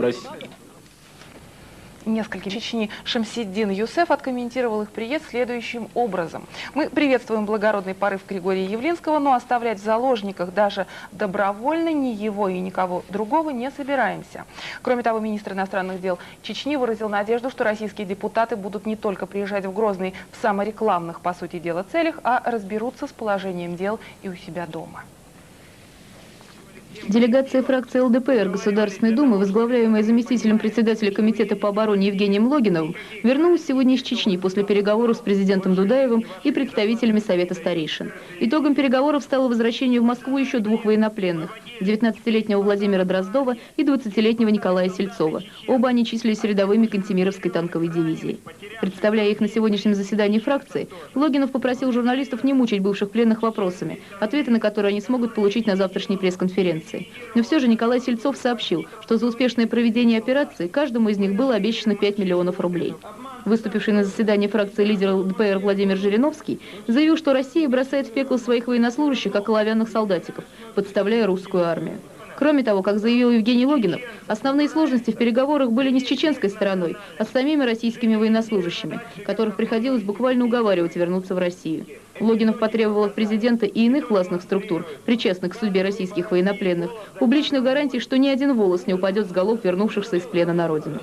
России. Несколько Чечни Шамсиддин Юсеф откомментировал их приезд следующим образом. Мы приветствуем благородный порыв Григория Явлинского, но оставлять в заложниках даже добровольно ни его и никого другого не собираемся. Кроме того, министр иностранных дел Чечни выразил надежду, что российские депутаты будут не только приезжать в Грозный в саморекламных, по сути дела, целях, а разберутся с положением дел и у себя дома. Делегация фракции ЛДПР Государственной Думы, возглавляемая заместителем председателя Комитета по обороне Евгением Логиновым, вернулась сегодня из Чечни после переговоров с президентом Дудаевым и представителями Совета старейшин. Итогом переговоров стало возвращение в Москву еще двух военнопленных – 19-летнего Владимира Дроздова и 20-летнего Николая Сельцова. Оба они числились рядовыми Кантемировской танковой дивизии. Представляя их на сегодняшнем заседании фракции, Логинов попросил журналистов не мучить бывших пленных вопросами, ответы на которые они смогут получить на завтрашней пресс-конференции. Но все же Николай Сельцов сообщил, что за успешное проведение операции каждому из них было обещано 5 миллионов рублей. Выступивший на заседании фракции лидер ЛДПР Владимир Жириновский заявил, что Россия бросает в пекло своих военнослужащих, как оловянных солдатиков, подставляя русскую армию. Кроме того, как заявил Евгений Логинов, основные сложности в переговорах были не с чеченской стороной, а с самими российскими военнослужащими, которых приходилось буквально уговаривать вернуться в Россию. Логинов потребовал от президента и иных властных структур, причастных к судьбе российских военнопленных, публичных гарантий, что ни один волос не упадет с голов вернувшихся из плена на родину.